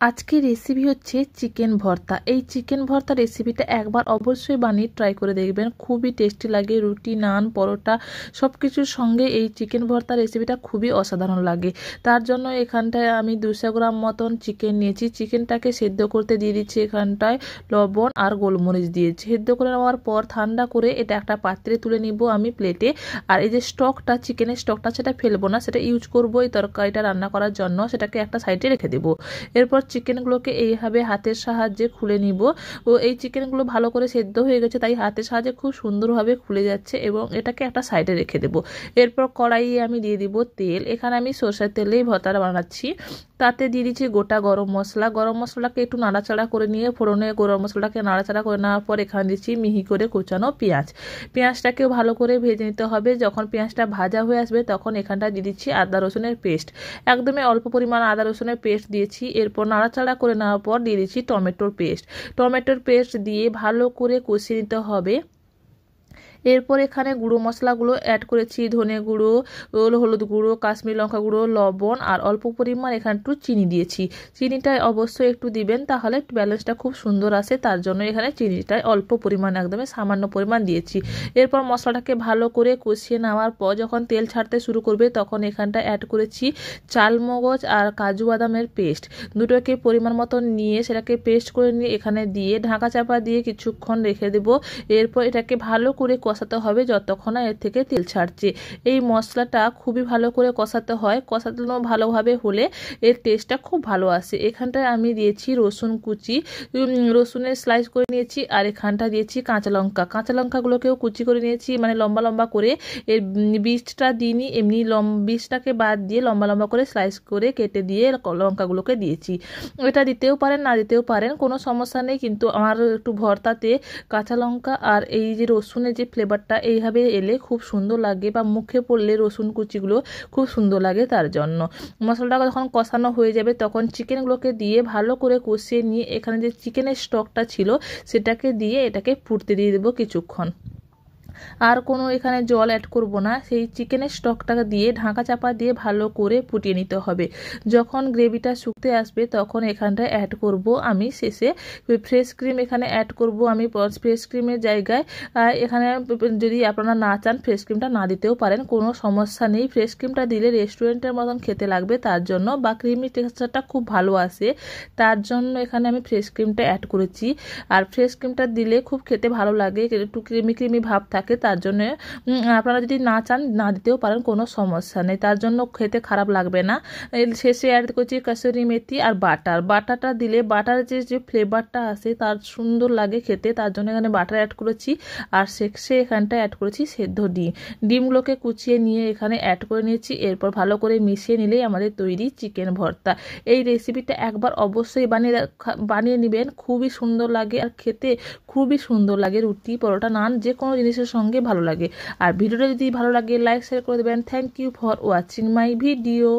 আজকের রেসিপি হচ্ছে চিকেন ভর্তা। এই চিকেন ভর্তা রেসিপিটা একবার অবশ্যই বানিয়ে ট্রাই করে দেখবেন, খুবই টেস্টি লাগে। রুটি, নান, পরোটা সব কিছুর সঙ্গে এই চিকেন ভর্তা রেসিপিটা খুবই অসাধারণ লাগে। তার জন্য এখানটায় আমি 200 গ্রাম মতন চিকেন নিয়েছি। চিকেনটাকে সেদ্ধ করতে দিয়ে দিচ্ছি এখানটায় লবণ আর গোলমরিচ দিয়েছি। সেদ্ধ করে নেওয়ার পর ঠান্ডা করে এটা একটা পাত্রে তুলে নিব আমি প্লেটে। আর এই যে স্টকটা, চিকেনের স্টকটা, সেটা ফেলবো না, সেটা ইউজ করবো এই তরকারিটা রান্না করার জন্য। সেটাকে একটা সাইডে রেখে দেবো। এরপর চিকেনগুলোকে এইভাবে হাতের সাহায্যে খুলে নিব। ও এই চিকেনগুলো ভালো করে সেদ্ধ হয়ে গেছে, তাই হাতের সাহায্যে খুব সুন্দরভাবে খুলে যাচ্ছে এবং এটাকে একটা সাইডে রেখে দেব। এরপর কড়াইয়ে আমি দিয়ে দিব তেল। এখানে আমি সরষের তেলেই ভর্তাটা বানাচ্ছি। তাতে দিয়ে দিচ্ছি গোটা গরম মশলা। গরম মশলাকে একটু নাড়াচাড়া করে নিয়ে ফোড়নে গরম মশলাটাকে নাড়াচাড়া করে নেওয়ার পর এখানে দিচ্ছি মিহি করে কুচানো পেঁয়াজ। পেঁয়াজটাকে ভালো করে ভেজে নিতে হবে। যখন পেঁয়াজটা ভাজা হয়ে আসবে তখন এখানটা দিয়ে দিচ্ছি আদা রসুনের পেস্ট। একদমই অল্প পরিমাণ আদা রসুনের পেস্ট দিয়েছি। এরপর নাড়াচাড়া করে নেওয়ার পর দিয়ে দিচ্ছি টমেটোর পেস্ট। টমেটোর পেস্ট দিয়ে ভালো করে কষিয়ে নিতে হবে। এরপর এখানে গুঁড়ো মশলাগুলো অ্যাড করেছি, ধনে গুঁড়ো, হলুদ গুঁড়ো, কাশ্মীরি লঙ্কা গুঁড়ো, লবণ আর অল্প পরিমাণ এখানে একটু চিনি দিয়েছি। চিনিটা অবশ্যই একটু দিবেন, তাহলে ব্যালেন্সটা খুব সুন্দর আসে। তার জন্য এখানে চিনিটা অল্প পরিমাণ, একদমই সামান্য পরিমাণ দিয়েছি। এরপর মশলাটাকে ভালো করে কষিয়ে নেওয়ার পর যখন তেল ছাড়তে শুরু করবে তখন এখানটা অ্যাড করেছি চালমগজ আর কাজু বাদামের পেস্ট। দুটোকে পরিমাণ মতন নিয়ে সেটাকে পেস্ট করে নিয়ে এখানে দিয়ে ঢাকা চাপা দিয়ে কিছুক্ষণ রেখে দেবো। এরপর এটাকে ভালো করে কষাতে হবে যতক্ষণ না এর থেকে তেল ছাড়ছে। এই মশলাটা খুবই ভালো করে কষাতে হয়। কষানো ভালোভাবে হলে এর টেস্টটা খুব ভালো আসে। এখানটায় আমি দিয়েছি রসুন কুচি, রসুনের স্লাইস করে নিয়েছি। আর এখানটা দিয়েছি কাঁচা লঙ্কা। কাঁচা লঙ্কাগুলোকেও কুচি করে নিয়েছি, মানে লম্বা লম্বা করে। এর বীজটা দিইনি, এমনি বীজটাকে বাদ দিয়ে লম্বা লম্বা করে স্লাইস করে কেটে দিয়ে লঙ্কাগুলোকে দিয়েছি। এটা দিতেও পারেন, না দিতেও পারেন, কোনো সমস্যা নেই। কিন্তু আমার একটু ভর্তাতে কাঁচা লঙ্কা আর এই যে রসুনের যে ফ্লেভারটা এইভাবে এলে খুব সুন্দর লাগে, বা মুখে পড়লে রসুন কুচিগুলো খুব সুন্দর লাগে। তার জন্য মশলাটা যখন কষানো হয়ে যাবে তখন চিকেনগুলোকে দিয়ে ভালো করে কষিয়ে নিয়ে এখানে যে চিকেনের স্টকটা ছিল সেটাকে দিয়ে এটাকে ফুটতে দিয়ে দেবো কিছুক্ষণ। আর কোনো এখানে জল অ্যাড করব না। সেই চিকেনের স্টকটাকে দিয়ে ঢাকা চাপা দিয়ে ভালো করে ফুটিয়ে নিতে হবে। যখন গ্রেভিটা শুকতে আসবে তখন এখানটায় অ্যাড করব আমি শেষে ফ্রেশ ক্রিম। এখানে অ্যাড করব আমি ফ্রেশ ক্রিমের জায়গায় এখানে যদি আপনারা না চান ফ্রেশ ক্রিমটা না দিতেও পারেন, কোনো সমস্যা নেই। ফ্রেশ ক্রিমটা দিলে রেস্টুরেন্টের মতন খেতে লাগবে, তার জন্য, বা ক্রিমি টেক্সচারটা খুব ভালো আসে, তার জন্য এখানে আমি ফ্রেশ ক্রিমটা অ্যাড করেছি। আর ফ্রেশ ক্রিমটা দিলে খুব খেতে ভালো লাগে, একটু ক্রিমি ক্রিমি ভাব থাকে। তার জন্য আপনারা যদি না চান না দিতেও পারেন, কোনো সমস্যা নেই, তার জন্য খেতে খারাপ লাগবে না। শেষে অ্যাড করছি কাসুরি মেথি আর বাটার। বাটারটা দিলে বাটার যে ফ্লেভারটা আসে তার সুন্দর লাগে খেতে, তার জন্য এখানে বাটার অ্যাড করেছি। আর শেষে এখানটা অ্যাড করেছি সেদ্ধ ডিম। ডিমগুলোকে কুচিয়ে নিয়ে এখানে অ্যাড করে নিয়েছি। এরপর ভালো করে মিশিয়ে নিলেই আমাদের তৈরি চিকেন ভর্তা। এই রেসিপিটা একবার অবশ্যই বানিয়ে নেবেন, খুবই সুন্দর লাগে আর খেতে খুবই সুন্দর লাগে। রুটি, পরোটা, নান যে কোনো জিনিসের সঙ্গে ভালো লাগে। আর ভিডিওটা যদি ভালো লাগে লাইক শেয়ার করে দেবেন। Thank you for watching my video.